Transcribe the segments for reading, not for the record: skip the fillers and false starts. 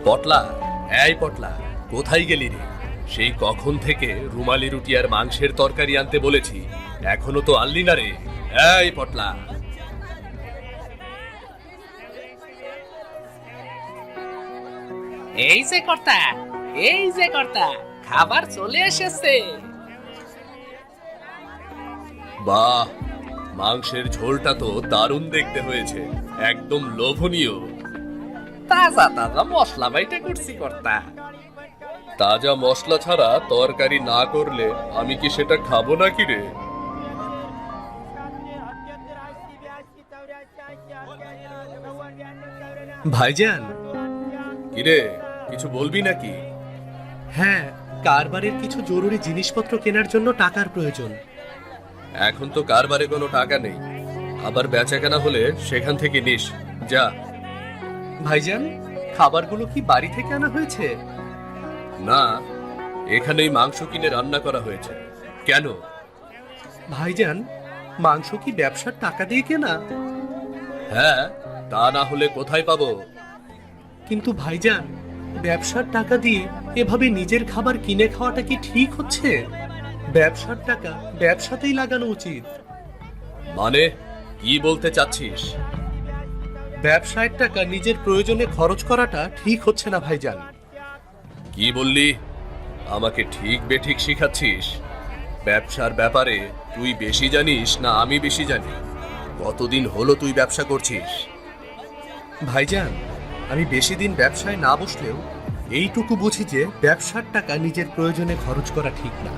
পটলা, এই পটলা, কোথায় গেলি রে? সেই কখন থেকে রুমালি রুটি আর মাংসের তরকারি আনতে বলেছি, এখনো তো আনলি না রে। এই পটলা। এই যে কর্তা, এই যে কর্তা, খাবার চলে এসেছে। বাহ, মাংসের ঝোলটা তো দারুণ দেখতে হয়েছে, একদম লোভনীয়। তাজা তাজা মশলা বাইটা করছি কর্তা। তাজা মশলা ছাড়া তরকারি না করলে আমি কি সেটা খাবো নাকি রে? ভাইজান, কিরে, কিছু বলবি নাকি? হ্যাঁ, কারবারের কিছু জরুরি জিনিসপত্র কেনার জন্য টাকার প্রয়োজন। এখন তো কারবারে কোনো টাকা নেই, আবার বেচা কেনা হলে সেখান থেকে নিস, যা। ভাইজান, খাবারগুলো কি বাড়ি থেকে আনা হয়েছে? না, এখানেই মাংস কিনে রান্না করা হয়েছে। কেন? ভাইজান, মাংস কি ব্যবসার টাকা দিয়ে কেনা? হ্যাঁ, তা না হলে কোথায় পাবো? কিন্তু ভাইজান, ব্যবসার টাকা দিয়ে এভাবে নিজের খাবার কিনে খাওয়াটা কি ঠিক হচ্ছে? ব্যবসার টাকা ব্যবসাতেই লাগানো উচিত। মানে কি বলতে চাচ্ছিস? ব্যবসায়ের টাকা নিজের প্রয়োজনে খরচ করাটা ঠিক হচ্ছে না ভাইজান। কি বললি? আমাকে ঠিক বেঠিক শিখাচ্ছিস? ব্যবসার ব্যাপারে তুই বেশি জানিস না আমি বেশি জানি? কতদিন হলো তুই ব্যবসা করছিস? ভাইজান, আমি বেশি দিন ব্যবসায় না বসলেও এইটুকু বুঝি যে ব্যবসার টাকা নিজের প্রয়োজনে খরচ করা ঠিক না।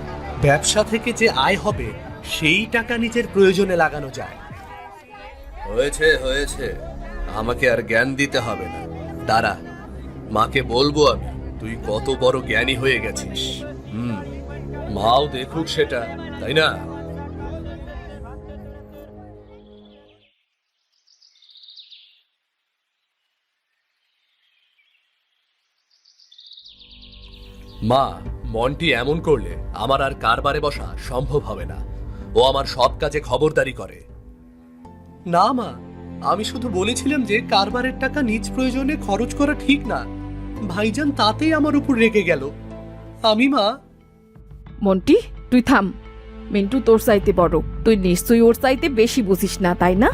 ব্যবসা থেকে যে আয় হবে সেই টাকা নিজের প্রয়োজনে লাগানো যায়। হয়েছে হয়েছে, আমাকে আর জ্ঞান দিতে হবে না। দাঁড়া, মাকে বলবো আমি তুই কত বড় জ্ঞানী হয়ে গেছিস। মাও দেখুক সেটা, তাই না? মা, মন্টি এমন করলে আমার আর কারবারে বসা সম্ভব হবে না। ও আমার সব কাজে খবরদারি করে। না মা, আমি শুধু বলেছিলাম যে কারবারের টাকা নিজ প্রয়োজনে খরচ করা ঠিক না। ভাইজান তাতেই আমার উপর রেগে গেল। মা। মন্টি, তুই থাম। মিন্টু তোর চাইতে বড়, তুই নিশ্চয়ই ওর চাইতে বেশি বুঝিস না, তাই না?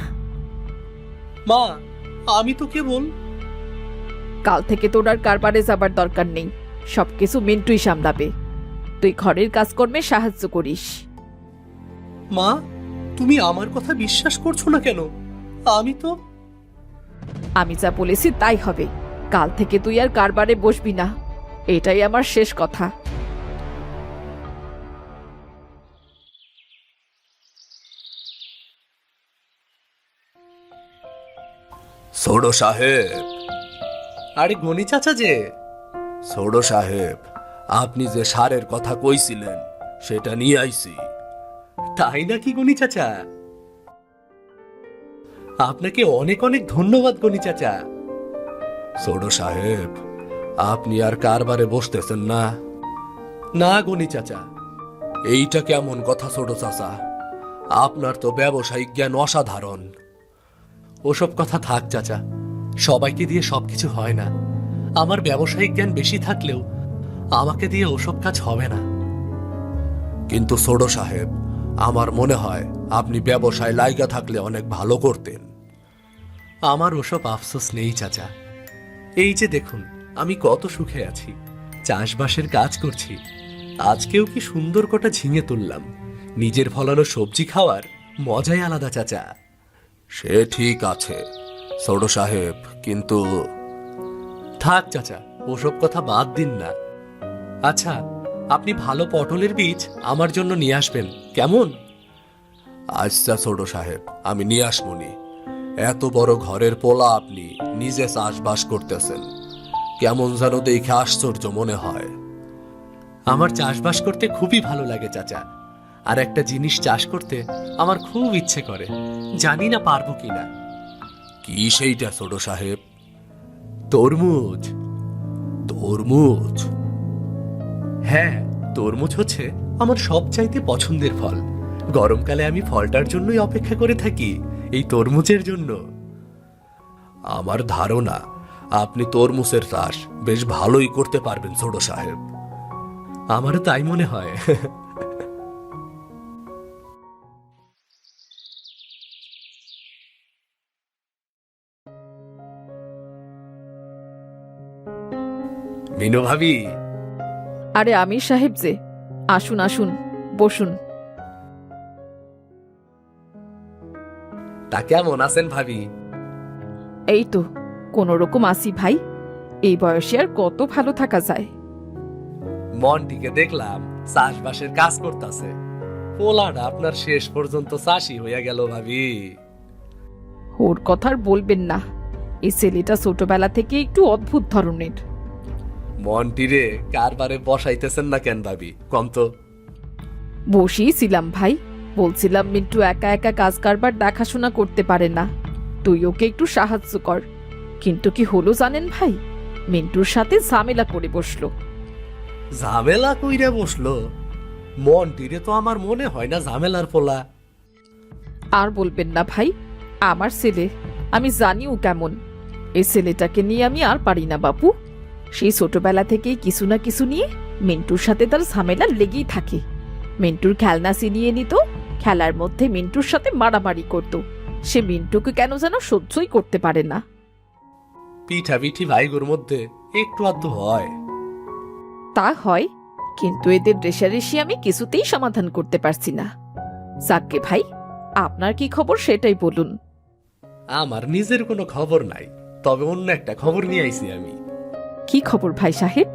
মা, আমি তো কেবল। কাল থেকে তোর আর কারবারে যাবার দরকার নেই, সবকিছু মিন্টুই সামলাবে। তুই ঘরের কাজকর্মে সাহায্য করিস। মা, তুমি আমার কথা বিশ্বাস করছো না কেন? আমি যা বলেছি তাই হবে। কাল থেকে তুই আর কারবারে বসবি না, এটাই আমার শেষ কথা। ছোড়ো সাহেব। আরে গনি চাচা যে। ছোড়ো সাহেব, আপনি যে সারের কথা কইছিলেন সেটা নিয়ে আইছি। তাই নাকি গনি চাচা? আপনাকে অনেক অনেক ধন্যবাদ গনি চাচা। ছোড়ো সাহেব, আপনি আর কারবারে বসতেছেন না? না গনি চাচা। এইটা কেমন কথা ছোট চাচা? আপনার তো ব্যবসায়িক জ্ঞান অসাধারণ। ওসব কথা থাক চাচা, সবাইকে দিয়ে সবকিছু হয় না। আমার ব্যবসায়িক জ্ঞান বেশি থাকলেও আমাকে দিয়ে ওসব কাজ হবে না। কিন্তু ছোট সাহেব, আমার মনে হয় আপনি ব্যবসায় লাইগা থাকলে অনেক ভালো করতেন। আমার ওসব আফসোস নেই চাচা। এই যে দেখুন, আমি কত সুখে আছি, চাষবাসের কাজ করছি। আজকেও কি সুন্দর কটা ঝিঙে তুললাম। নিজের ফলানো সবজি খাওয়ার মজাই আলাদা চাচা। সে ঠিক আছে ছোট সাহেব, কিন্তু থাক চাচা, ওসব কথা বাদ দিন না। আচ্ছা, আপনি ভালো পটলের বীজ আমার জন্য নিয়ে আসবেন, কেমন? আচ্ছা ছোট সাহেব, আমি নিয়ে আসমনি। এত বড় ঘরের পোলা আপনি নিজে চাষবাস করতেছেন, কেমন যেন দেখে আশ্চর্য মনে হয়। আমার চাষবাস করতে খুবই ভালো লাগে চাচা। আর একটা জিনিস চাষ করতে আমার খুব ইচ্ছে করে, জানি না পারবো কিনা। কি সেইটা ছোট সাহেব? তরমুজ। তরমুজ? হ্যাঁ, তরমুজ হচ্ছে আমার সবচাইতে পছন্দের ফল। গরমকালে আমি ফলটার জন্যই অপেক্ষা করে থাকি, এই তরমুজের জন্য। আমার ধারণা আপনি তরমুজের চাষ বেশ ভালোই করতে পারবেন ছোট সাহেব। আমারও তাই মনে হয়। মিনু ভাবি, আরে আমির সাহেব যে, আসুন আসুন, বসুন। তা কেমন আছেন ভাবি? এই তো কোন রকম আসি ভাই, এই বয়সে আর কত ভালো থাকা যায়। মনটিকে দেখলাম চাষবাসের কাজ করতেছে, পোলাটা আপনার শেষ পর্যন্ত চাষি হইয়া গেল ভাবি। ওর কথা আর বলবেন না, এই ছেলেটা ছোটবেলা থেকে একটু অদ্ভুত ধরনের। মনটিরে কারবারে বসাইতেছেন না কেন ভাবি, কম তো? বসিয়েছিলাম ভাই, বলছিলাম মিন্টু একা একা কাজ কারবার দেখাশোনা করতে পারে না, তুই ওকে একটু সাহায্য কর। কিন্তু কি হলো জানেন ভাই, মিন্টুর সাথে ঝামেলা করে বসলো। ঝামেলা কইরা বসলো? মনটিরে তো আমার মনে হয় না ঝামেলার পোলা। আর বলবেন না ভাই, আমার ছেলে, আমি জানি ও কেমন। এই ছেলেটাকে নিয়ে আমি আর পারি না বাপু। সেই ছোটবেলা থেকেই কিছু না কিছু নিয়ে মিন্টুর সাথে তার ঝামেলা লেগেই থাকে। মিন্টুর খেলনা ছিনিয়ে নিত, খেলার মধ্যে মিন্টুর সাথে মারামারি করত। সে মিন্টুকে কেন যেন সহ্যই করতে পারে না। পিঠাপিঠি ভাইগুর মধ্যে একটু আধটু হয়। তা হয়, কিন্তু এদের রেষারেষি আমি কিছুতেই সমাধান করতে পারছি না। যাকগে ভাই, আপনার কি খবর সেটাই বলুন। আমার নিজের কোনো খবর নাই, তবে অন্য একটা খবর নিয়ে আইছি আমি। কি খবর ভাই সাহেব?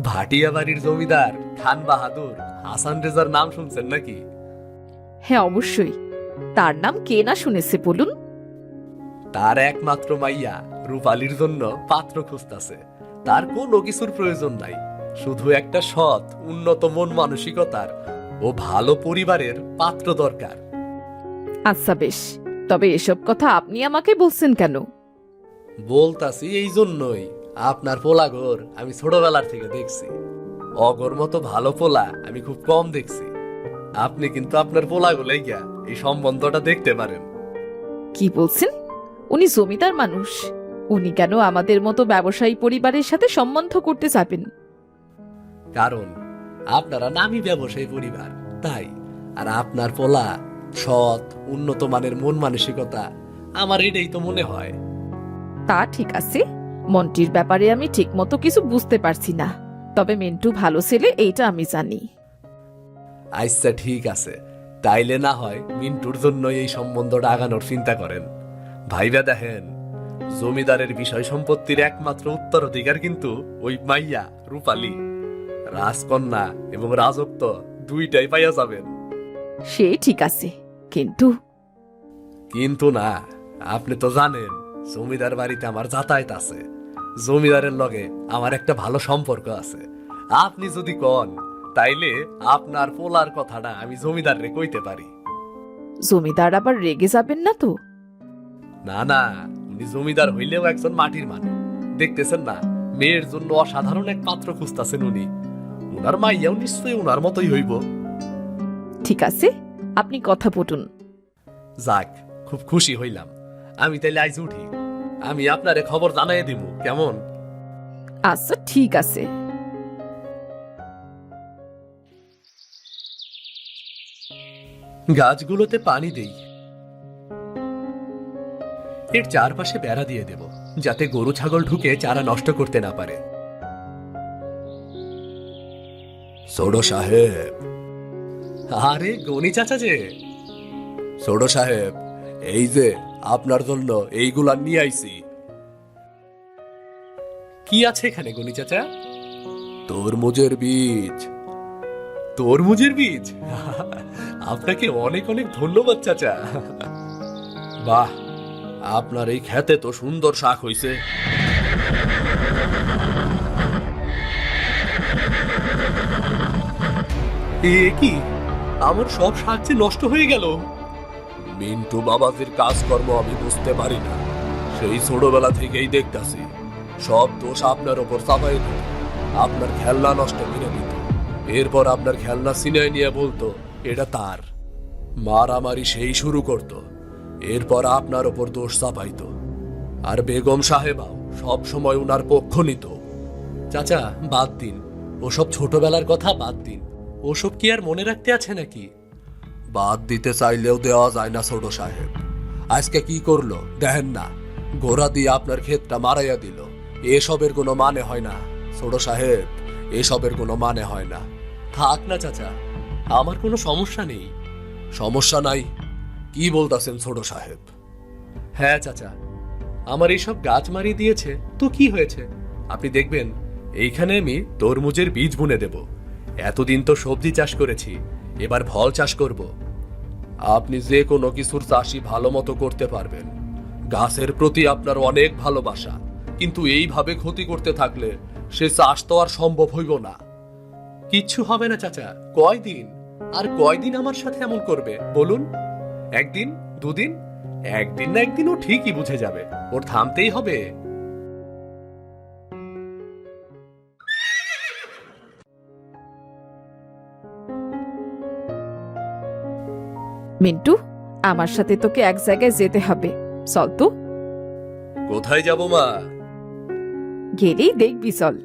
ভাটিয়া বাড়ির জমিদার খান বাহাদুর হাসান রেজার নাম শুনছেন নাকি? হ্যাঁ অবশ্যই, তার নাম কে না শুনেছে বলুন। তার একমাত্র মাইয়া রূপালীর জন্য পাত্র খুঁজতাছে। তার কোনো কিছুর প্রয়োজন নাই, শুধু একটা সৎ উন্নত মন মানসিকতার ও ভালো পরিবারের পাত্র দরকার। আচ্ছা বেশ, তবে এসব কথা আপনি আমাকে বলছেন কেন? বলতাছি এই জন্যই, আপনার পোলাগর আমি ছোটবেলার থেকে দেখছি। অগর মতো ভালো পোলা আমি খুব কম দেখছি। আপনি কিন্তু আপনার পোলাগো লাইগা এই সম্বন্ধটা দেখতে পারেন। কি বলছেন? উনি জমিদার মানুষ, উনি কেন আমাদের মতো ব্যবসায়ী পরিবারের সাথে সম্বন্ধ করতে যাবেন? কারণ আপনারা নামী ব্যবসায়ী পরিবার, তাই। আর আপনার পোলা সৎ উন্নত মানের মন মানসিকতা, আমার এটাই তো মনে হয়। তা ঠিক আছে, মন্টির ব্যাপারে আমি ঠিক মতো কিছু বুঝতে পারছি না, তবে মিন্টু ভালো ছেলে এইটা আমি জানি। আচ্ছা ঠিক আছে, তাইলে না হয় মিন্টুর জন্য এই সম্বন্ধটা আগানোর চিন্তা করেন। ভাইবা দেখেন, জমিদারের বিষয় সম্পত্তির একমাত্র উত্তরাধিকার কিন্তু ওই মাইয়া রূপালী। রাজকন্যা এবং রাজত্ব দুইটাই পাইয়া যাবেন। সে ঠিক আছে, কিন্তু কিন্তু না, আপনি তো জানেন জমিদার বাড়িতে আমার যাতায়াত আছে, জমিদারের লগে আমার একটা ভালো সম্পর্ক আছে। আপনি যদি কন, তাইলে আপনার পোলার কথাটা আমি জমিদাররে কইতে পারি। জমিদার আবার রেগে যাবেন না তো? না না, উনি জমিদার হইলেও একজন মাটির মানুষ। দেখতেছেন না, মেয়ের জন্য অসাধারণ এক পাত্র খুঁজতাছেন উনি। উনার মাইয়াও নিশ্চয়ই উনার মতোই হইব। ঠিক আছে, আপনি কথা বলুন। যাক, খুব খুশি হইলাম। আমি তাইলে আইজ উঠি, আমি আপনারে খবর জানাই দিব, কেমন? আচ্ছা ঠিক আছে। গাছগুলোতে পানি দেই, এর চারপাশে বেড়া দিয়ে দেব, যাতে গরু ছাগল ঢুকে চারা নষ্ট করতে না পারে। ছোড়ো সাহেব। আরে গনি চাচা যে। ছোড়ো সাহেব, এই যে আপনার জন্য এইগুলা নিয়ে আইছি। কি আছে এখানে গনি চাচা? তরমুজের বীজ। তরমুজের বীজ? আপনাকে অনেক অনেক ধন্যবাদ চাচা। বাহ, আপনার এই খেতে তো সুন্দর শাক হইছে। এ কি, আমার সব শাক যে নষ্ট হয়ে গেল। মিন্টু বাবাজির কাজকর্ম আমি বুঝতে পারি না, সেই ছোটবেলা থেকেই দেখতাছি। সব দোষ আপনার ওপর চাপাই দিত, আপনার খেলনা নষ্ট করে দিত, এরপর আপনার খেলনা সিনাই নিয়ে বলতো এটা তার। মারামারি সেই শুরু করত, এরপর আপনার ওপর দোষ চাপাইতো। আর বেগম সাহেবাও সব সময় উনার পক্ষ নিত। চাচা বাদ দিন, ওসব ছোটবেলার কথা বাদ দিন। ওসব কি আর মনে রাখতে আছে নাকি? বাদ দিতে চাইলেও দেওয়া যায় না ছোট সাহেব। আজকে কি করলো দেখেন না, ঘোড়া দিয়ে আপনার ক্ষেতটা মারাইয়া দিল। এসবের কোনো মানে হয় না ছোট সাহেব, এসবের কোনো মানে হয় না। থাক না চাচা, আমার কোনো সমস্যা নেই। সমস্যা নাই? কি বলতাছেন ছোট সাহেব? হ্যাঁ চাচা, আমার এইসব গাছ মারিয়ে দিয়েছে তো কি হয়েছে? আপনি দেখবেন এইখানে আমি তরমুজের বীজ বুনে দেব। এতদিন তো সবজি চাষ করেছি, এবার ফল চাষ করব। আপনি যে কোনো কিছুর চাষই ভালো মতো করতে পারবেন। গাছের প্রতি আপনার অনেক ভালোবাসা, কিন্তু এইভাবে ক্ষতি করতে থাকলে সে চাষ তো আর সম্ভব হইব না। কিচ্ছু হবে না চাচা, কয়দিন আর কয়দিন আমার সাথে এমন করবে বলুন? একদিন, দুদিন, একদিন না একদিন ও ঠিকই বুঝে যাবে, ওর থামতেই হবে। মিন্টু, আমার সাথে তোকে এক জায়গায় যেতে হবে, চল তো। কোথায় যাব মা? গেলেই দেখবি, চল।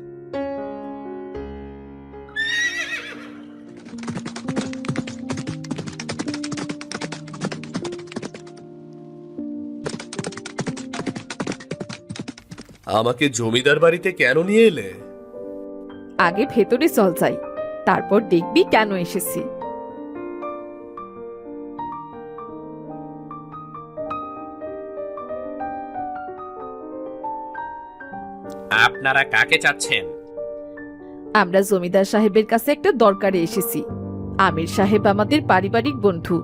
আমাকে জমিদার বাড়িতে কেন নিয়ে এলে? আগে ভেতরে চল যাই, তারপর দেখবি কেন এসেছি। আপনারা কাকে চাচ্ছেন? আমরা জমিদার সাহেবের কাছে একটা দরকারে এসেছি। আমির সাহেব আমাদের পারিবারিক বন্ধু,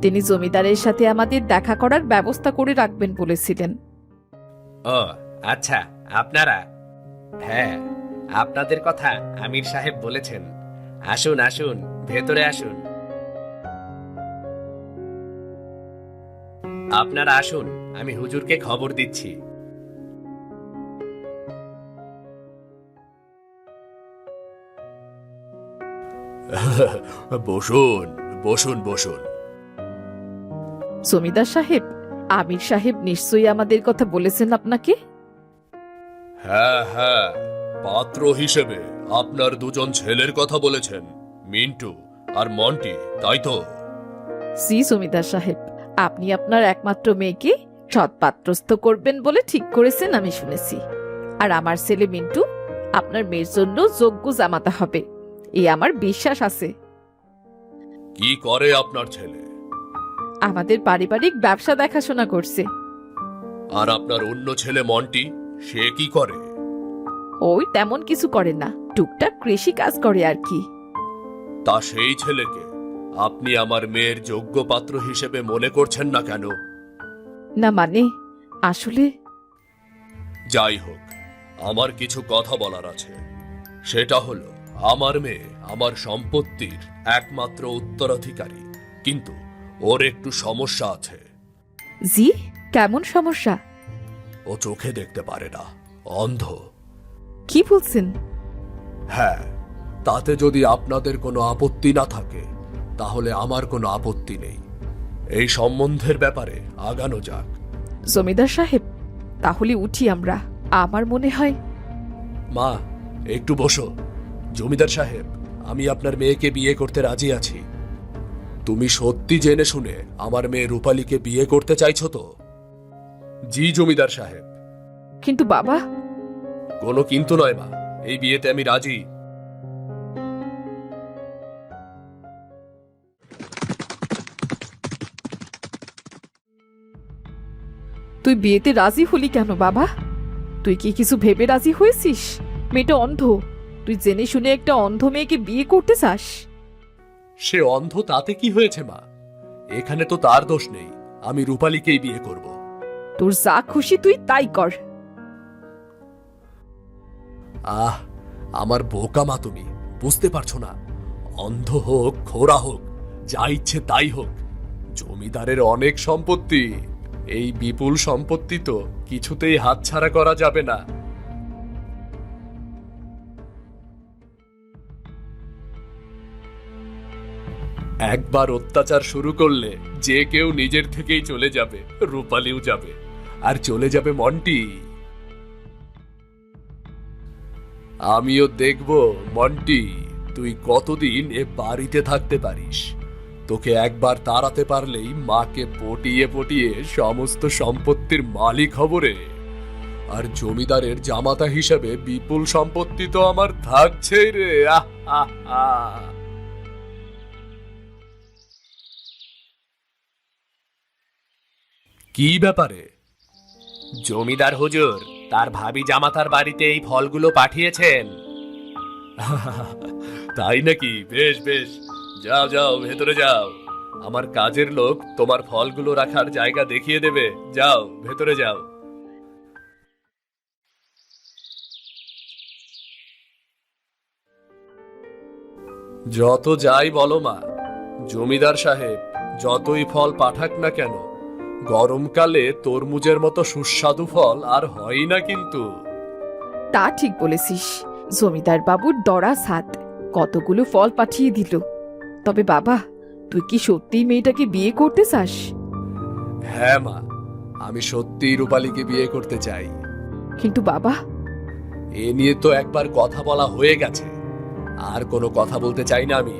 তিনি জমিদারের সাথে আমাদের দেখা করার ব্যবস্থা করে রাখবেন বলেছিলেন। ও আচ্ছা, আপনারা? হ্যাঁ, আপনাদের কথা আমির সাহেব বলেছেন। আসুন আসুন, ভেতরে আসুন। আপনারা আসুন, আমি হুজুরকে খবর দিচ্ছি। বসুন বসুন বসুন। জমিদার সাহেব, আমির সাহেব নিশ্চয়ই আমাদের কথা বলেছেন আপনাকে। হ্যাঁ হ্যাঁ, পাত্র হিসেবে আপনার দুজন ছেলের কথা বলেছেন, মিন্টু আর মন্টি, তাই তো? জি জমিদার সাহেব, আপনি আপনার একমাত্র মেয়েকে সৎপাত্রস্থ করবেন বলে ঠিক করেছেন আমি শুনেছি। আর আমার ছেলে মিন্টু আপনার মেয়ের জন্য যোগ্য জামাতা হবে, এই আমার বিশ্বাস আছে। কি করে আপনার ছেলে? আমাদের পারিবারিক ব্যবসা দেখাশোনা করছে। আর আপনার অন্য ছেলে মন্টি, সে কি করে? ওই তেমন কিছু করে না, টুকটাক কৃষি কাজ করে আর কি। তা সেই ছেলেকে আপনি আমার মেয়ের যোগ্য পাত্র হিসেবে মনে করছেন না কেন? না মানে, আসলে যাই হোক, আমার কিছু কথা বলার আছে। সেটা হলো, আমার মেয়ে আমার সম্পত্তির একমাত্র উত্তরাধিকারী, কিন্তু ওর একটু সমস্যা আছে। জি, কেমন সমস্যা? ও চোখে দেখতে পারে না, অন্ধ। কি বলছেন? হ্যাঁ, তাতে যদি আপনাদের কোনো আপত্তি না থাকে তাহলে আমার কোনো আপত্তি নেই। এই সম্বন্ধের ব্যাপারে আগানো যাক। জমিদার সাহেব, তাহলে উঠি আমরা, আমার মনে হয়। মা, একটু বসো। জমিদার সাহেব, আমি আপনার মেয়েকে বিয়ে করতে রাজি আছি। তুমি সত্যি জেনে শুনে আমার মেয়ে রূপালীকে বিয়ে করতে চাইছো তো? জি জমিদার সাহেব। কিন্তু বাবা। কোনো কিন্তু নয় মা, এই বিয়েতে আমি রাজি। তুই বিয়েতে রাজি হলি কেন বাবা? তুই কি কিছু ভেবে রাজি হয়েছিস? মেয়েটা অন্ধ, তুই জেনে শুনে একটা অন্ধ মেয়েকে বিয়ে করতে চাস? সে অন্ধ তাতে কি হয়েছে মা? এখানে তো তার দোষ নেই, আমি রূপালীকেই বিয়ে করব। তোর যা খুশি তুই তাই কর। আহ, আমার বোকা মা তুমি, বুঝতে পারছো না? অন্ধ হোক, খোড়া হোক, যা ইচ্ছে তাই হোক, জমিদারের অনেক সম্পত্তি। এই বিপুল সম্পত্তি তো কিছুতেই হাতছাড়া করা যাবে না। একবার অত্যাচার শুরু করলে যে কেউ নিজের থেকেই চলে যাবে, রূপালীও যাবে। আর চলে যাবে মন্টি। আমিও দেখব মন্টি তুই কতদিন এ বাড়িতে থাকতে পারিস। তোকে একবার তাড়াতে পারলেই মাকে পটিয়ে পটিয়ে সমস্ত সম্পত্তির মালিক হব রে। আর জমিদারের জামাতা হিসেবে বিপুল সম্পত্তি তো আমার থাকছেই রে। আহ আহ আহ। কি ব্যাপারে? জমিদার হুজুর তার ভাবি জামাতার বাড়িতে এই ফলগুলো পাঠিয়েছেন। তাই নাকি? বেশ বেশ, যাও যাও, ভেতরে যাও। আমার কাজের লোক তোমার ফলগুলো রাখার জায়গা দেখিয়ে দেবে। যাও, ভেতরে যাও। যত যাই বলো মা, জমিদার সাহেব যতই ফল পাঠাক না কেন, গরমকালে তরমুজের মতো সুস্বাদু ফল আর হয় না কিন্তু। তা ঠিক বলেছিস, জমিদার বাবুর ডরা সাত কতগুলো ফল পাঠিয়ে দিল। তবে বাবা, তুই কি সত্যি মেয়েটাকে বিয়ে করতে চাস? হ্যাঁ মা, আমি সত্যিই রূপালীকে বিয়ে করতে চাই। কিন্তু বাবা, এ নিয়ে তো একবার কথা বলা হয়ে গেছে, আর কোনো কথা বলতে চাই না আমি।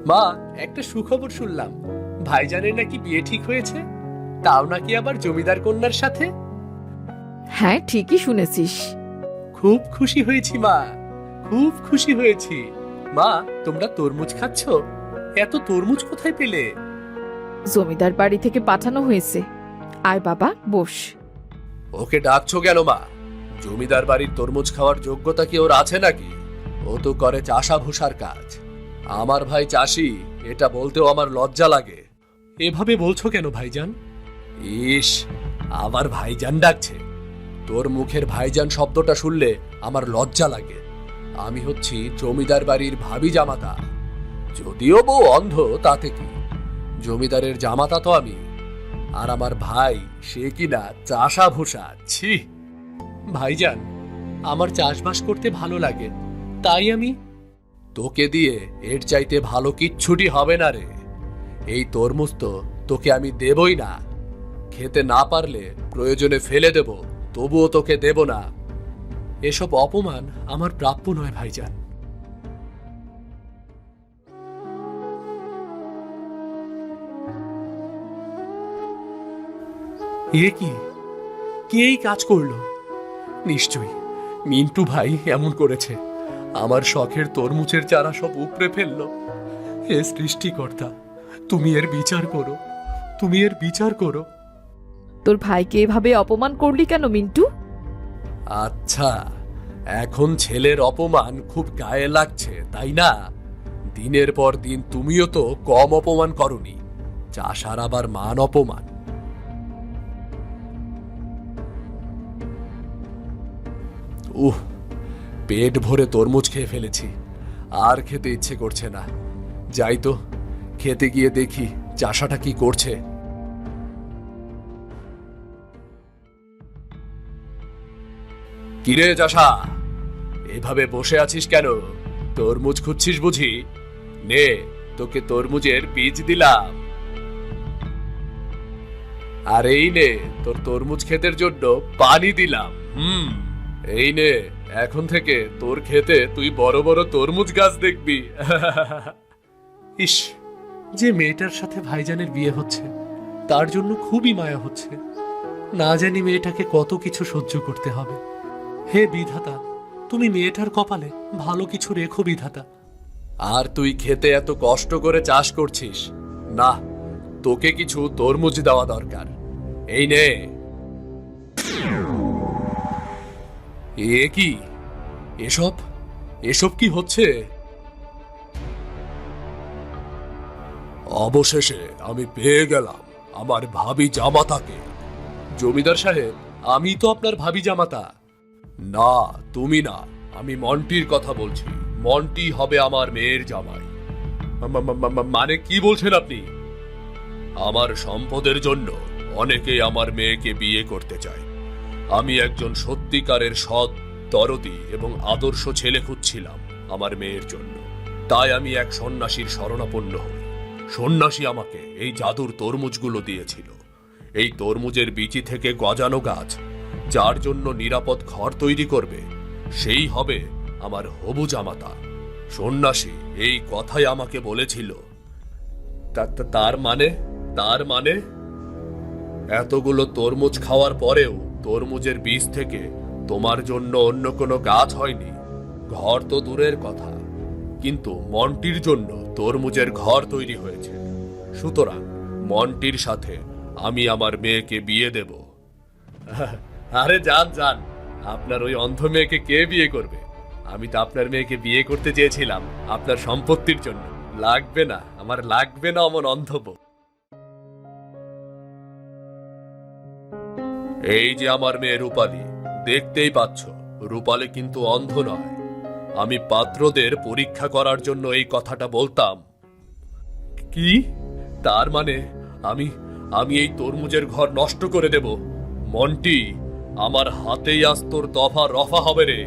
মা, একটা সুখবর শুনলাম, ভাইজানের নাকি বিয়ে ঠিক হয়েছে, তাও নাকি আবার জমিদার কন্যার সাথে। হ্যাঁ ঠিকই শুনেছিস। খুব খুশি হয়েছি মা, খুব খুশি হয়েছি। মা, তোমরা তরমুজ খাচ্ছ? এত তরমুজ কোথায় পেলে? জমিদার বাড়ি থেকে পাঠানো হয়েছে। আয় বাবা, বস। ওকে ডাকছো কেন মা? জমিদার বাড়ির তরমুজ খাওয়ার যোগ্যতা কি ওর আছে নাকি? ও তো করে চাষা ভুষার কাজ। আমার ভাই চাষি, এটা বলতেও আমার লজ্জা লাগে। এভাবে বলছো কেন ভাইজান? ইস, আমার ভাইজান ডাকছে। তোর মুখের ভাইজান শব্দটা শুনলে আমার লজ্জা লাগে। আমি হচ্ছি জমিদার বাড়ির ভাবি জামাতা। যদিও বউ অন্ধ, তাতে কি, জমিদারের জামাতা তো আমি। আর আমার ভাই, সে কিনা চাষা ভুষা। ছি! ভাইজান, আমার চাষবাস করতে ভালো লাগে, তাই আমি। তোকে দিয়ে এর চাইতে ভালো কিচ্ছুটি হবে না রে। এই তরমুজ তো তোকে আমি দেবই না। খেতে না পারলে প্রয়োজনে ফেলে দেব, তবুও তোকে দেব না। এসব অপমান আমার প্রাপ্য নয় ভাইজান। এ কি, কে এই কাজ করলো? নিশ্চয়ই মিন্টু ভাই এমন করেছে। আমার শখের তরমুজের চারা সব উপড়ে ফেললো। হে সৃষ্টিকর্তা, তুমি এর বিচার করো, তুমি এর বিচার করো। তোর ভাইকে এভাবে অপমান করলি কেন মিন্টু? আচ্ছা, এখন ছেলের অপমান খুব গায়ে লাগছে, তাই না? দিনের পর দিন তুমিও তো কম অপমান করনি। চাষার আবার মান অপমান। উহ, পেট ভরে তরমুজ খেয়ে ফেলেছি, আর খেতে ইচ্ছে করছে না। যাই তো, খেতে গিয়ে দেখি চাষাটা কি করছে। কিরে চাষা, এভাবে বসে আছিস কেন? তরমুজ খুঁজছিস বুঝি? নে, তোকে তরমুজের বীজ দিলাম। আর এই নে, তোর তরমুজ ক্ষেতের জন্য পানি দিলাম। এই নে, এখন থেকে তোর ক্ষেতে তুই বড় বড় তরমুজ গাছ দেখবি। ইস, যে মেয়েটার সাথে ভাইজানের বিয়ে হচ্ছে, তার জন্য খুবই মায়া হচ্ছে। না জানি মেয়েটাকে কত কিছু সহ্য করতে হবে। হে বিধাতা, তুমি মেয়েটার কপালে ভালো কিছু রেখো বিধাতা। আর তুই খেতে এত কষ্ট করে চাষ করছিস, না, তোকে কিছু তরমুজ দেওয়া দরকার। এই নে। এ কি? এসব এসব কি হচ্ছে? অবশেষে আমি পেয়ে গেলাম আমার ভাবি জামাতাকে। জমিদার সাহেব, আমি তো আপনার ভাবি জামাতা। না, তুমি না, আমি মন্টির কথা বলছি। মন্টি হবে আমার মেয়ের জামাই। মানে কি বলছেন আপনি? আমার সম্পদের জন্য অনেকেই আমার মেয়েকে বিয়ে করতে চায়। আমি একজন সত্যিকারের সৎ, দরদি এবং আদর্শ ছেলে খুঁজছিলাম আমার মেয়ের জন্য। তাই আমি এক সন্ন্যাসীর শরণাপন্ন হই। সন্ন্যাসী আমাকে এই জাদুর তরমুজগুলো দিয়েছিল। এই তরমুজের বিচি থেকে গজানো গাছ যার জন্য নিরাপদ ঘর তৈরি করবে, সেই হবে আমার হবু জামাতা। সন্ন্যাসী এই কথাই আমাকে বলেছিল। তার মানে এতগুলো তরমুজ খাওয়ার পরেও তরমুজের বীজ থেকে তোমার জন্য অন্য কোনো গাছ হয়নি। ঘর তো দূরের কথা, কিন্তু মন্টির জন্য তরমুজের ঘর তৈরি হয়েছে। সুতরাং মন্টির সাথে আমি আমার মেয়েকে বিয়ে দেব। আরে যান যান, আপনার ওই অন্ধ মেয়েকে কে বিয়ে করবে? আমি তো আপনার মেয়েকে বিয়ে করতে চেয়েছিলাম আপনার সম্পত্তির জন্য। লাগবে না, আমার লাগবে না অমন অন্ধ বউ। এই যে আমার মেয়ে রূপালী, দেখতেই পাচ্ছ রূপালী কিন্তু অন্ধ নয়। আমি পাত্রদের পরীক্ষা করার জন্য এই কথাটা বলতাম। কি? তার মানে আমি এই তরমুজের ঘর নষ্ট করে দেব? মন্টি, আমার হাতেই আজ তোর দফা রফা হবে রে।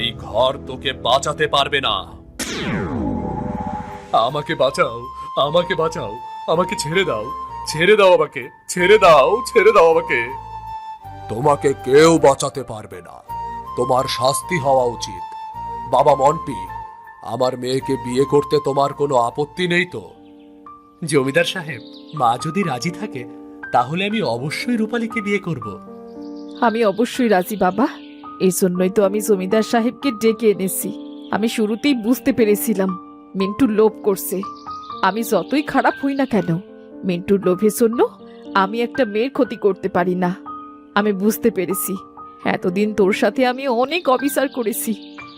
এই ঘর তোকে বাঁচাতে পারবে না। আমাকে বাঁচাও, আমাকে বাঁচাও, আমাকে ছেড়ে দাও, ছেড়ে দাও আমাকে, ছেড়ে দাও, ছেড়ে দাও আমাকে। তোমাকে কেউ বাঁচাতে পারবে না, তোমার শাস্তি হওয়া উচিত। বাবা মন্টি, আমার মেয়েকে বিয়ে করতে তোমার কোনো আপত্তি নেই তো? জমিদার সাহেব, মা যদি রাজি থাকে তাহলে আমি অবশ্যই রূপালীকে বিয়ে করব। আমি অবশ্যই রাজি বাবা। এই জন্যই তো আমি জমিদার সাহেবকে ডেকে এনেছি। আমি শুরুতেই বুঝতে পেরেছিলাম মিন্টুর লোভ করছে। আমি যতই খারাপ হই না কেন, মিন্টুর লোভের জন্য আমি একটা মেয়ের ক্ষতি করতে পারি না। আমি বুঝতে পেরেছি। এতদিন তোর সাথে আমি অনেক অবিচার করেছি।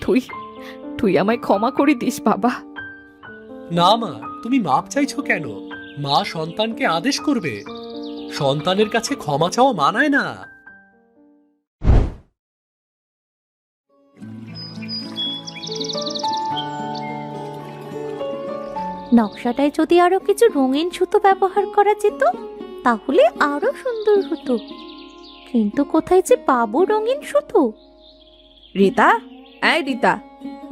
তুই তুই আমায় ক্ষমা করে দিস বাবা। না মা, তুমি মাপ চাইছো কেন? মা সন্তানকে আদেশ করবে। সন্তানের কাছে ক্ষমা চাওয়া মানায় না। নকশাটায় যদি আরো কিছু রঙিন সুতো ব্যবহার করা যেত তাহলে আরো সুন্দর হতো, কিন্তু কোথায় যে পাবো রঙিন সুতো? রিতা, এই রিতা,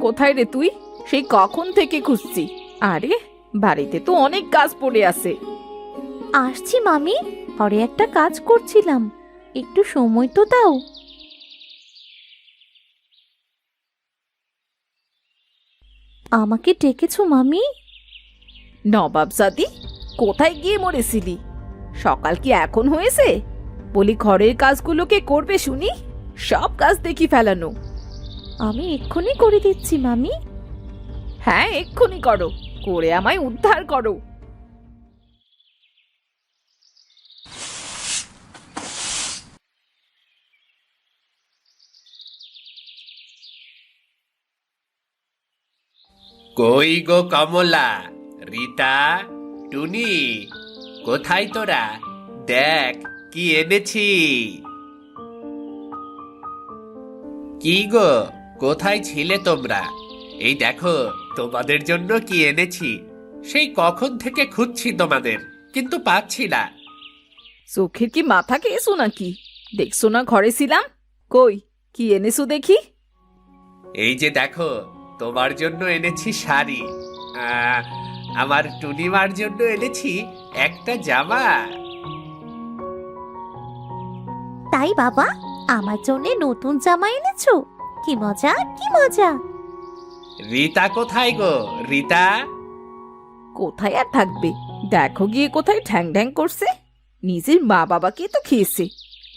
কোথায় রে তুই? সেই কখন থেকে খুঁজছি। আরে বাড়িতে তো অনেক কাজ পড়ে আছে। আসছি মামি, ঘরে একটা কাজ করছিলাম, একটু সময় তো দাও। আমাকে ডেকেছো মামি? নবাবজাদি, কোথায় গিয়ে মরেছিলি? সকাল কি এখন হয়েছে? বলি ঘরের কাজগুলোকে করবে শুনি। সব কাজ দেখি ফেলানো। আমি এক্ষুনি করে দিচ্ছি মামি। হ্যাঁ, এক্ষুনি করো, করে আমায় উদ্ধার করো। কই গো কমলা, রিতা, টুনি, কোথায় তোরা? দেখ কি এনেছি। কি গো, কোথায় ছিলে তোমরা? এই দেখো তোমাদের জন্য কি এনেছি। সেই কখন থেকে খুঁজছি তোমাদের, কিন্তু পাচ্ছি না। চোখের কি মাথা খেয়েছো নাকি? দেখছো না ঘরে ছিলাম? কই, কি এনেছো দেখি? এই যে দেখো, তোমার জন্য এনেছি শাড়ি, আমার টুনিমার জন্য এনেছি একটা জামা। তাই বাবা, আমার জন্য নতুন জামা এনেছো? কি মজা, কি মজা। রিতা কোথায় গো, রিতা? কোথায় আর থাকবে, দেখো গিয়ে কোথায় ঠ্যাং ঠ্যাং করছে। নিজের মা বাবাকে তো খেয়েছে,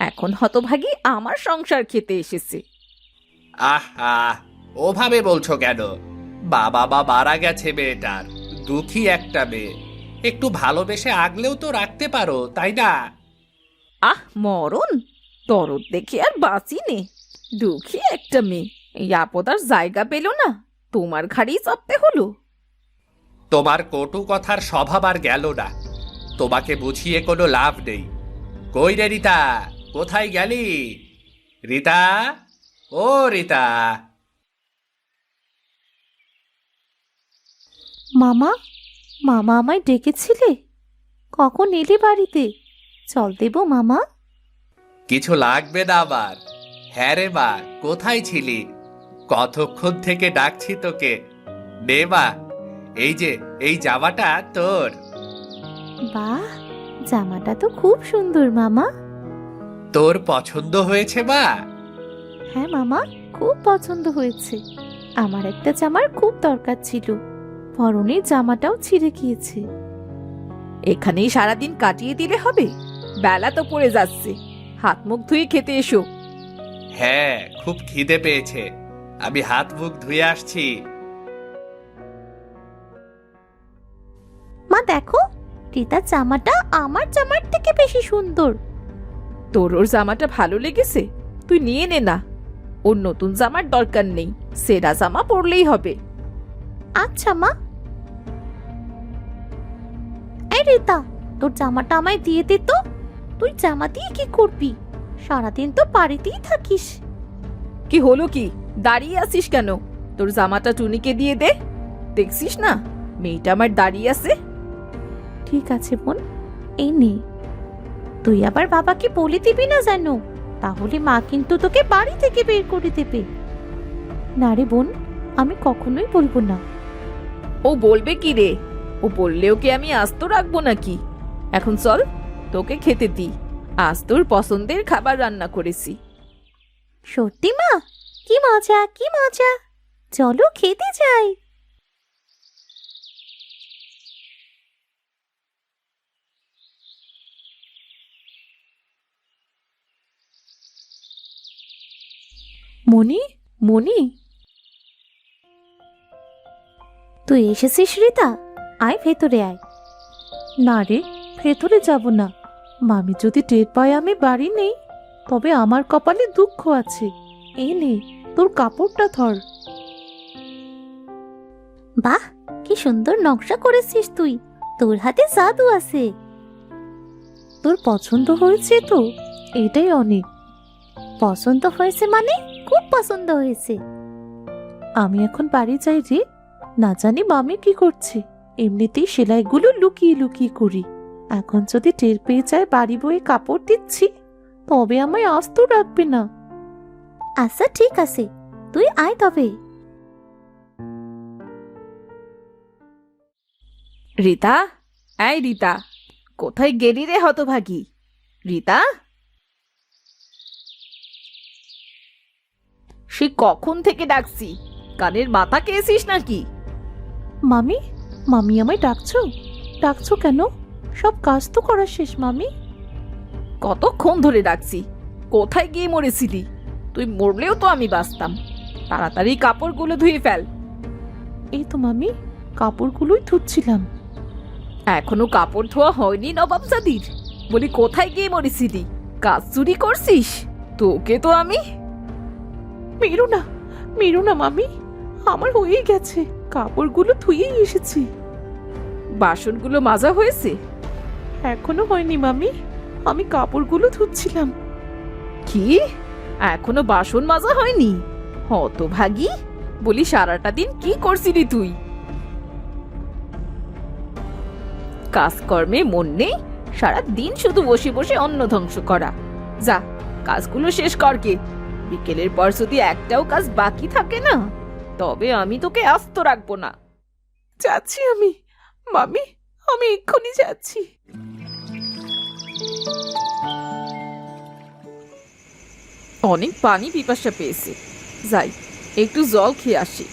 এখন হতভাগী আমার সংসার খেতে এসেছে। আহা, ওভাবে বলছো কেন? বাবা মা মারা গেছে মেয়েটার, দুঃখী একটা মেয়ে। একটু ভালোবেসে আগলেও তো রাখতে পারো, তাই না? আহ মরণ, দরদ দেখে আর বাঁচি নে। দুঃখী একটা মেয়ে, এই আপদার জায়গা পেল না, তোমার ঘাড়েই চাপতে হলো। তোমার কটু কথার স্বভাব আর গেল না। তোমাকে বুঝিয়ে কোনো লাভ নেই। কই রে রিতা, কোথায় গেলি? রিতা, ও রিতা। মামা, মামা আমায় ডেকেছিলে? কখন এলে বাড়িতে? চল দেবো মামা? কিছু লাগবে না আবার। হ্যাঁ রে মা, কোথায় ছিলি? কতক্ষণ থেকে ডাকছি তোকে। নে মা, এই যে এই জামাটা তোর। বাহ, জামাটা তো খুব সুন্দর মামা। তোর পছন্দ হয়েছে মা? হ্যাঁ মামা, খুব পছন্দ হয়েছে। আমার একটা জামার খুব দরকার ছিল, পরনে জামাটাও ছিঁড়ে গিয়েছে। এখানেই সারাদিন কাটিয়ে দিলে হবে? বেলা তো পড়ে যাচ্ছে, হাত মুখ ধুয়ে খেতে এসো। হ্যাঁ, খুব খিদে পেয়েছে, আমি হাত মুখ ধুয়ে আসছি। মা দেখো, রিতার জামাটা আমার জামার থেকে বেশি সুন্দর। তোর ওর জামাটা ভালো লেগেছে? তুই নিয়ে নে না, ওর নতুন জামার দরকার নেই, সেরা জামা পরলেই হবে। আচ্ছা মা। এই রিতা, তোর জামাটা আমায় দিয়ে দে তো। তুই জামা দিয়ে কি করবি? সারাদিন তো বাড়িতেই থাকিস। কি হলো কি, দাঁড়িয়ে আছিস কেন? তোর জামাটা টুনিকে দিয়ে দে। দেখছিস না মেয়েটা আমার দাঁড়িয়ে আছে। ঠিক আছে বোন, এই নে। তুই আবার বাবাকে বলে দিবি না জানো, তাহলে মা কিন্তু তোকে বাড়ি থেকে বের করে দেবে। না রে বোন, আমি কখনোই বলবো না। ও বলবে কি রে? ও বললেও কি আমি আস্ত রাখবো নাকি? এখন চল, তোকে খেতে দি। আজ তোর পছন্দের খাবার রান্না করেছি। সত্যি মা? কি মজা, কি মজা! চলো খেতে যাই। মনি, মনি, তুই এসেছিস রিতা? আয় ভেতরে আয়। না রে, ভেতরে যাব না। মামি যদি টের পায় আমি বাড়ি নেই, তবে আমার কপালে দুঃখ আছে। এই নে, তোর কাপড়টা ধর। বাহ, কি সুন্দর নকশা করেছিস তুই, তোর হাতে জাদু আছে। তোর পছন্দ হয়েছে তো? এটাই অনেক। পছন্দ হয়েছে মানে? খুব পছন্দ হয়েছে। আমি এখন বাড়ি যাই রে, না জানি মামি কি করছে। এমনিতেই সেলাইগুলো লুকিয়ে লুকিয়ে করি। এখন যদি টের পেয়ে যায় বাড়ি বয়ে কাপড় দিচ্ছি, তবে আমায় আস্ত রাখবে না। আচ্ছা ঠিক আছে, তুই আয় তবে। রিতা, এই রিতা, কোথায় গেলি রে হতভাগী? রিতা, সে কখন থেকে ডাকছি, কানের মাথা খেয়েছিস নাকি? মামি, মামি আমায় ডাকছো? ডাকছো কেন? সব কাজ তো করা শেষ মামি। কতক্ষণ ধরে ডাকছি, কোথায় গিয়ে মরেছিলি? তুই মরলেও তো আমি বাঁচতাম। তাড়াতাড়ি কাপড়গুলো ধুয়ে ফেল। এই তো মামি, কাপড়গুলোই ধুচ্ছিলাম। এখনো কাপড় ধোয়া হয়নি নবাবজাদির? বলি কোথায় গিয়ে মরেছিলি? কাজ চুরি করছিস? তোকে তো আমি। মেরো না, মেরো না মামি, আমার হয়ে গেছে। কাপড়গুলো ধুয়েই এসেছি। বাসনগুলো মাজা হয়েছে? এখনো হয়নি মামি, আমি কাপড়গুলো ধুচ্ছিলাম। কি, এখনো বাসন মাজা হয়নি? হতভাগী, বলি সারাটা দিন কি করছিলি তুই? কাজকর্মে মন নেই, সারা দিন শুধু বসে বসে অন্ন ধ্বংস করা। যা, কাজগুলো শেষ কর গে। বিকেলের পর যদি একটাও কাজ বাকি থাকে না, তবে আমি তোকে আস্ত রাখবো না। যাচ্ছি আমি মামি, আমি এক্ষুনি যাচ্ছি। অনেক পানি পিপাসা পেয়েছে, যাই একটু জল খেয়ে আসি।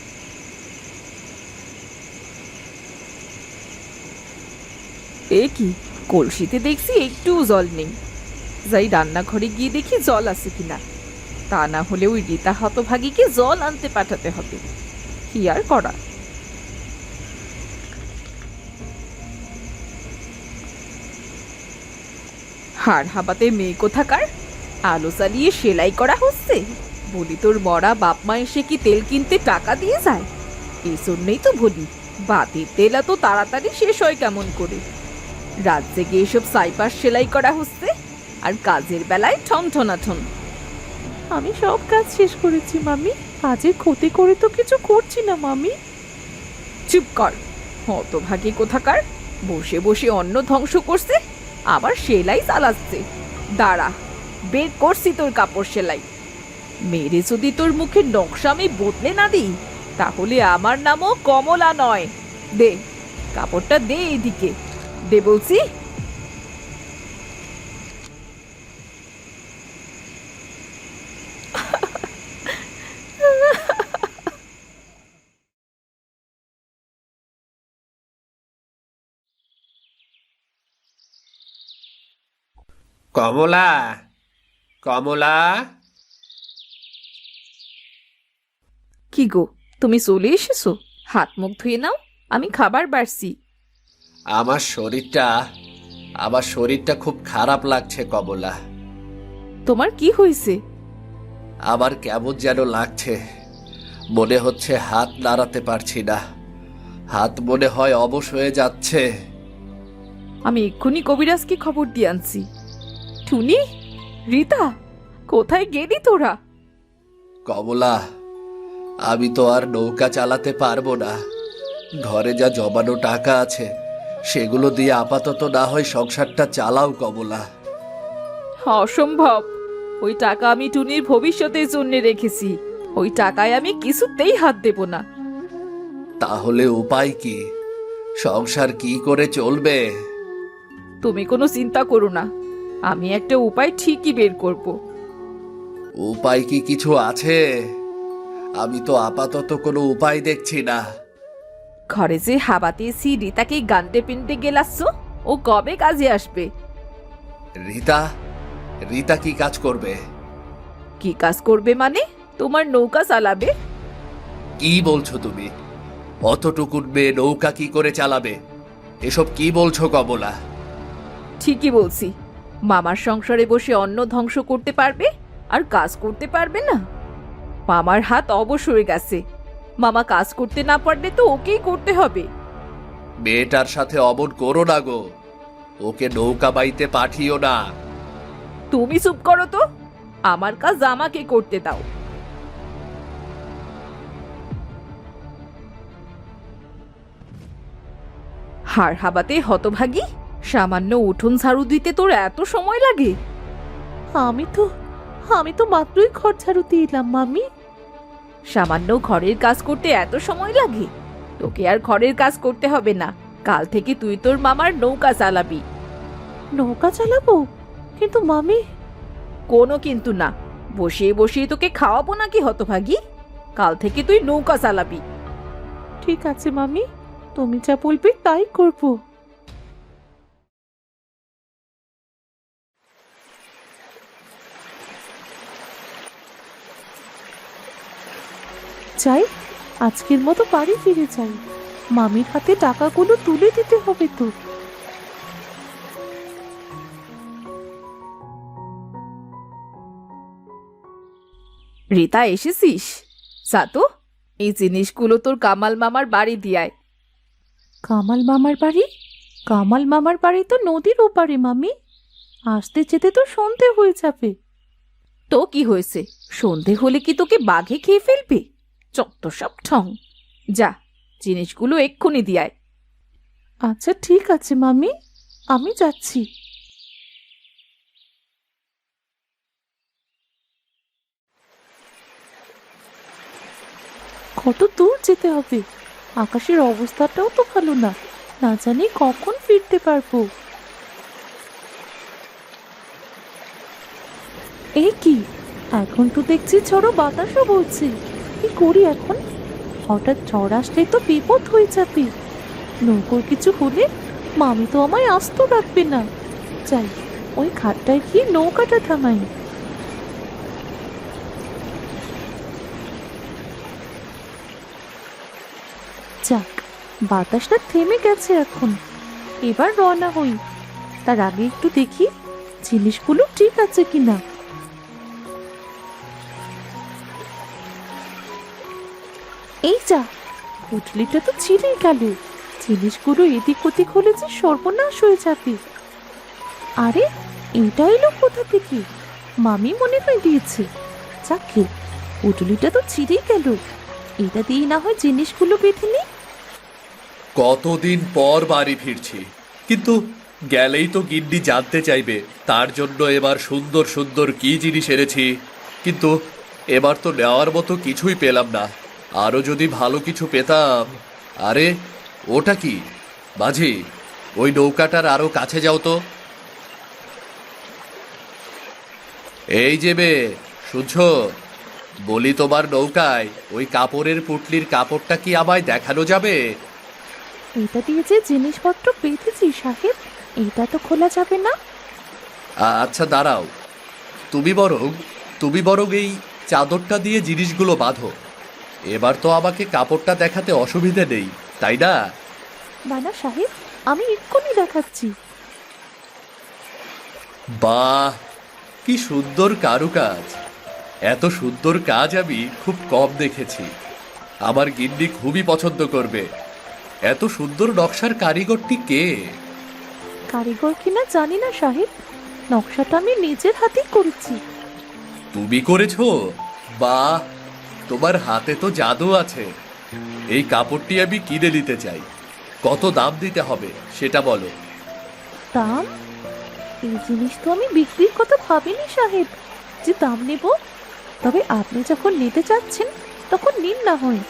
এ কি, কলসিতে দেখছি একটুও জল নেই। যাই রান্নাঘরে গিয়ে দেখি জল আছে কিনা। তা না হলে ওই রীতা হতভাগীকে জল আনতে পাঠাতে হবে। কি আর করা। হাড় হাবাতে মেয়ে কোথাকার, আলো চালিয়ে সেলাই করা হচ্ছে। বলি তোর মরা বাপ মা এসে কি তেল কিনতে টাকা দিয়ে যায়? এই জন্যই তো বলি, বাতির তেল এত তাড়াতাড়ি শেষ হয় কেমন করে? রাত জেগে এসব সাইপার সেলাই করা হচ্ছে, আর কাজের বেলায় ঠন। আমি সব কাজ শেষ করেছি মামি, কাজের ক্ষতি করে তো কিছু করছি না মামি। চুপ কর, হতভাগী কোথাকার, বসে বসে অন্ন ধ্বংস করছে, আবার সেলাই চালাচ্ছে। দাঁড়া, বের করছি তোর কাপড় সেলাই। মেরে যদি তোর মুখের নকশা আমি বদলে না দিই, তাহলে আমার নামও কমলা নয়। দে কাপড়টা, দে এদিকে। দে বলছি। কমলা, কমলা, কি গো, তুমি চলে এসেছো? হাত মুখ ধুয়ে নাও, আমি খাবার বাড়ছি। আমার শরীরটা খুব খারাপ লাগছে কমলা। তোমার কি হয়েছে? আমার কেমন যেন লাগছে, মনে হচ্ছে হাত নাড়াতে পারছি না, হাত মনে হয় অবশ হয়ে যাচ্ছে। আমি এক্ষুনি কবিরাজকে খবর দিয়ে আনছি। টুনি, রীতা, কোথায় গেলি তোরা? কমলা, আমি তো আর নৌকা চালাতে পারবো না। ঘরে যা জমানো টাকা আছে সেগুলো দিয়ে আপাতত না হয় সংসারটা চালাও কমলা। অসম্ভব, ওই টাকা আমি টুনির ভবিষ্যতের জন্য রেখেছি। ওই টাকায় আমি কিছুতেই হাত দেব না। তাহলে উপায় কি? সংসার কি করে চলবে? তুমি কোনো চিন্তা করো না, আমি একটা উপায় ঠিকই বের করব। উপায় কি কিছু আছে? আমি তো আপাতত কোনো উপায় দেখছি না। ঘরে যে হাবাতেছি রীতাকে গান্ডে পিনতে গেলাচ্ছ, ও কবে কাজে আসবে? রীতা, রীতা কি কাজ করবে? কি কাজ করবে মানে? তোমার নৌকা চালাবে। কি বলছো তুমি? অতটুকুন মেয়ে নৌকা কি করে চালাবে? এসব কি বলছো কমলা? ঠিকই বলছি। মামার সংসারে বসে অন্ন ধ্বংস করতে পারবে আর কাজ করতে পারবে না? মামার হাত অবশ হয়ে গেছে। মামা কাজ করতে না পারলে তো ওকেই করতে হবে। মেয়েটার সাথে অমন করো না গো, ওকে নৌকা বাইতে পাঠিও না। তুমি চুপ করো তো, আমার কাজ আমাকে করতে দাও। হাড় হাবাতে হতভাগী, সামান্য উঠোন ঝাড়ু দিতে তোর এত সময় লাগে? আমি তো মাত্রই ঘর ঝাড়ু দিয়ে এলাম মামি। সামান্য ঘরের কাজ করতে এত সময় লাগে? তোকে আর ঘরের কাজ করতে হবে না, কাল থেকে তুই তোর মামার নৌকা চালাবি। নৌকা চালাবো? কিন্তু মামি। কোনো কিন্তু না, বসিয়ে বসিয়ে তোকে খাওয়াবো নাকি হতভাগী? কাল থেকে তুই নৌকা চালাবি। ঠিক আছে মামি, তুমি যা বলবে তাই করব। যাই, আজকের মতো বাড়ি ফিরে যাই। মামির হাতে টাকাগুলো তুলে দিতে হবে তো। রীতা, এসেছিস? সাতু, এই জিনিসগুলো তোর কামাল মামার বাড়ি দিয়ায়। কামাল মামার বাড়ি? কামাল মামার বাড়ি তো নদীর ওপারে মামি। আসতে যেতে তো সন্ধে হয়ে যাবে। তো কি হয়েছে? সন্ধে হলে কি তোকে বাঘে খেয়ে ফেলবে? চত্ব সব ঠং। যা, জিনিসগুলো এক্ষুনি দিয়ায়। আচ্ছা ঠিক আছে মামি, আমি যাচ্ছি। কত দূর যেতে হবে? আকাশের অবস্থাটাও তো ভালো না, না জানি কখন ফিরতে পারবো। এই কি, এখন তো দেখছি ঝড়ো বাতাসও বলছে। কি করি এখন? হঠাৎ ঝড় আসলে তো বিপদ হয়ে যাবে। নৌকোর কিছু হলে মামি তো আমায় আস্ত রাখবে না। যাই, ওই ঘাটটায় গিয়ে নৌকাটা থামাই। যাক, বাতাসটা থেমে গেছে এখন। এবার রওনা হই। তার আগে একটু দেখি জিনিসগুলো ঠিক আছে কিনা। এই যা, পুটলিটা তো ছিঁড়ে গেল। জিনিসগুলো এদিক ওদিক হলে যে সর্বনাশ হয়ে যাবে। আরে, এটা এলো কোথা থেকে? মামি মনে হয় দিয়েছে। যাকে, পুটলিটা তো ছিঁড়ে গেল। এটা দিয়ে না হয় জিনিসগুলো বেঁধে নি। কতদিন পর বাড়ি ফিরছি, কিন্তু গেলেই তো গিন্নি জানতে চাইবে। তার জন্য এবার সুন্দর সুন্দর কি জিনিস এনেছি, কিন্তু এবার তো নেওয়ার মতো কিছুই পেলাম না। আরো যদি ভালো কিছু পেতাম। আরে, ওটা কি? বাজি, ওই নৌকাটার আরো কাছে যাও তো। এই যে বে, শুনছো? বলি তোমার নৌকায় ওই কাপড়ের পুটলির কাপড়টা কি আমায় দেখানো যাবে? এটা দিয়ে যে জিনিসপত্র বেঁধেছি সাহেব, এটা তো খোলা যাবে না। আচ্ছা দাঁড়াও, তুমি বরং এই চাদরটা দিয়ে জিনিসগুলো বাঁধো। এবার তো আমাকে কাপড়টা দেখাতে অসুবিধে নেই, তাই না? না না সাহেব, আমি এক্ষুনি দেখাচ্ছি। বাহ, কি সুন্দর কারুকাজ! এত সুন্দর কাজ আমি খুব কম দেখেছি। আমার গিন্নি খুবই পছন্দ করবে। এত সুন্দর নকশার কারিগরটি কে? কারিগর কিনা জানি না সাহেব, নকশাটা আমি নিজের হাতেই করেছি। তুমি করেছো? বাহ, তোমার হাতে তো জাদু আছে। এই কাপড়টি আমি কিনে নিতে চাই। কত দাম দিতে হবে সেটা বলো। দাম? এই জিনিস তো আমি বিক্রির কথা ভাবিনি সাহেব, যে দাম নেব। তবে আপনি যখন নিতে চাচ্ছেন তখন নিন না হয়।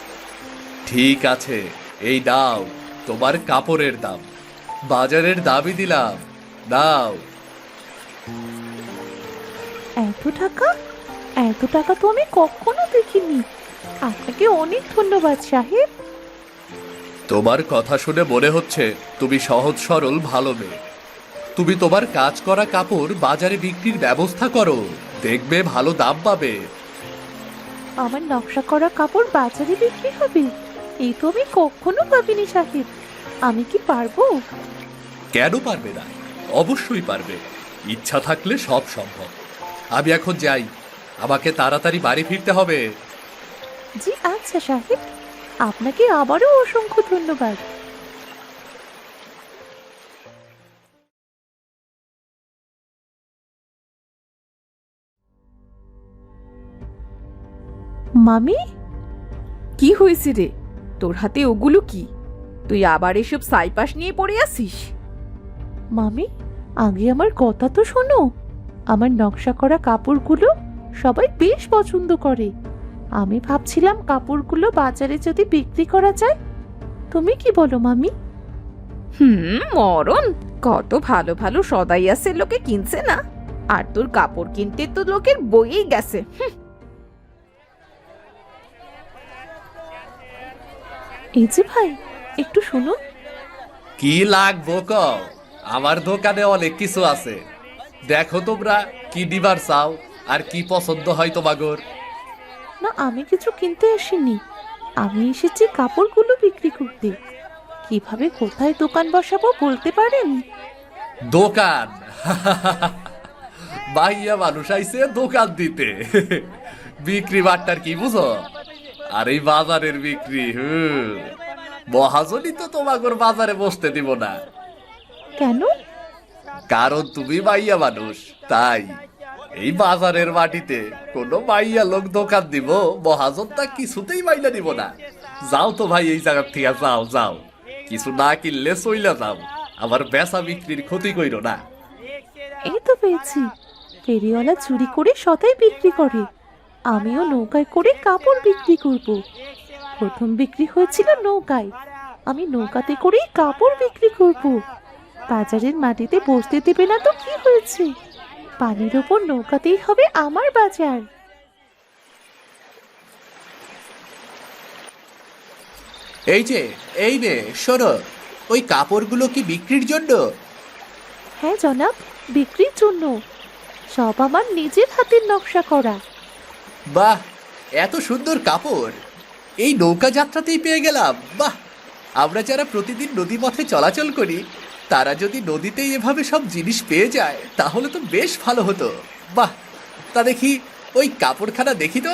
ঠিক আছে, এই দাও তোমার কাপড়ের দাম। বাজারের দামই দিলাম, দাও। এত টাকা? এত টাকা তো আমি কখনো দেখিনি। আপনাকে অনেক ধন্যবাদ সাহেব। তোমার কথা শুনে মনে হচ্ছে তুমি সহজ সরল ভালো মেয়ে। তুমি তোমার কাজ করা কাপড় বাজারে বিক্রির ব্যবস্থা করো, দেখবে ভালো দাম পাবে। আমার নকশা করা কাপড় বাজারে বিক্রি হবে? এই তো আমি কখনো ভাবিনি সাহেব। আমি কি পারবো? কেন পারবে না? অবশ্যই পারবে। ইচ্ছা থাকলে সব সম্ভব। আমি এখন যাই, আমাকে তাড়াতাড়ি বাড়ি ফিরতে হবে। জি আচ্ছা সাহেব, আপনাকে আবারও অসংখ্য ধন্যবাদ। মামি, কি হয়েছে রে? তোর হাতে ওগুলো কি? তুই আবার এসব সাইপাস নিয়ে পড়ে আসিস? মামি, আগে আমার কথা তো শোনো। আমার নকশা করা কাপড়গুলো সবাই বেশ পছন্দ করে। আমি ভাবছিলাম কাপড়গুলো বাজারে যদি বিক্রি করা যায়। তুমি কি বলো মামি? মরণ! কত ভালো ভালো সদাই আছে, লোকে কিনছে না। আর তোর কাপড় কিনতে তো লোকের বইয়েই গেছে। এই যে ভাই, একটু শুনুন। কি লাগবো কও? আমার দোকানে অনেক কিছু আছে। দেখো তোমরা কি দিবার চাও আর কি পছন্দ হয় তোমাগর। না, আমি কিছু কিনতে আসিনি। আমি এসেছি কাপড়গুলো বিক্রি করতে। কিভাবে কোথায় দোকান বসাবো বলতে পারেন? দোকান? বাইয়া মানুষ আইছে দোকান দিতে। বিক্রি বাট্টার কি বুঝো? আর এই বাজারের বিক্রি, মহাজনই তো তোমাগর বাজারে বসতে দিব না। কেন? কারণ তুমি মাইয়া মানুষ, তাই। এই বাজারের মাটিতে কোনো মাইয়া লোক দোকান দিব, মহাজন তা কিছুতেই মাইনা দিব না। যাও তো ভাই এই জায়গার থেকে, যাও যাও। কিছু না কিনলে চইলা যাও, আমার বেচা বিক্রির ক্ষতি কইরো না। এই তো পেয়েছি। ফেরিওয়ালা চুরি করে সদাই বিক্রি করে। আমিও নৌকায় করে কাপড় বিক্রি করব। প্রথম বিক্রি হয়েছিল নৌকায়, আমি নৌকাতে করেই কাপড় বিক্রি করব। বাজারের মাটিতে বসতে দেবে না তো কি হয়েছে? পানির ওপর নৌকাতেই হবে আমার বাজার। এই যে, এই নে শোনো, ওই কাপড়গুলো কি বিক্রির জন্য? হ্যাঁ জনাব, বিক্রির জন্য। সব আমার নিজের হাতের নকশা করা। বাহ, এত সুন্দর কাপড় এই নৌকা যাত্রাতেই পেয়ে গেলাম। বাহ, আমরা যারা প্রতিদিন নদীপথে চলাচল করি তারা যদি নদীতেই এভাবে সব জিনিস পেয়ে যায় তাহলে তো বেশ ভালো হতো। বাহ, তা দেখি ওই কাপড়খানা দেখি তো।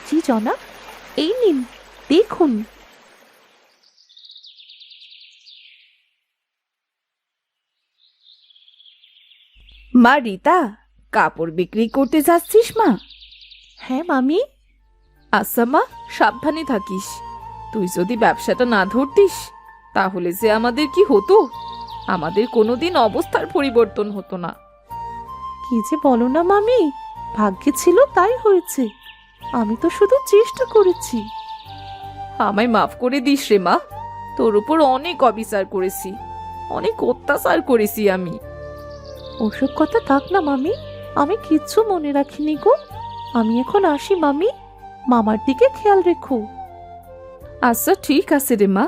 জি জনাব, এই নিন, দেখুন। মা রীতা, কাপড় বিক্রি করতে যাচ্ছিস মা? হ্যাঁ মামি। আচ্ছা মা, সাবধানে থাকিস। তুই যদি ব্যবসাটা না ধরতিস তাহলে যে আমাদের কি হতো? আমাদের কোনোদিন অবস্থার পরিবর্তন হতো না। কি যে বলো না মামি, ভাগ্যে ছিল তাই হয়েছে। আমি তো শুধু চেষ্টা করেছি। আমায় মাফ করে দিস রে মা, তোর উপর অনেক অবিচার করেছি। অনেক অত্যাচার করেছি আমি। ওসব কথা থাক না মামি, আমি কিচ্ছু মনে রাখিনি গো। আমি এখন আসি মামি, মামার দিকে খেয়াল রেখো। আচ্ছা ঠিক আছে রে মা।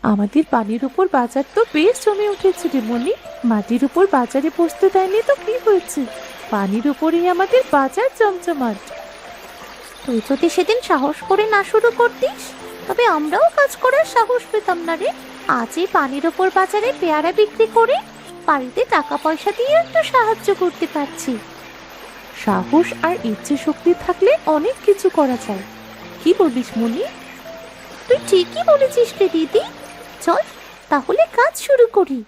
আমাদের পানির উপর বাজার তো বেশ জমে উঠেছে রে মনি। মাটির উপর বাজারে বসতে দেয়নি তো কি হয়েছে, পানির উপরেই আমাদের বাজার জমজমাট। তুই যদি সেদিন সাহস করে না শুরু করতিস, তবে আমরাও কাজ করার সাহস পেতাম না রে। আজ এই পানির ওপর বাজারে পেয়ারা বিক্রি করে বাড়িতে টাকা পয়সা দিয়ে একটু সাহায্য করতে পারছি। সাহস আর ইচ্ছে শক্তি থাকলে অনেক কিছু করা যায়। কি বলিস মনি? তুই ঠিকই বলেছিস রে দিদি। চল তাহলে কাজ শুরু করি।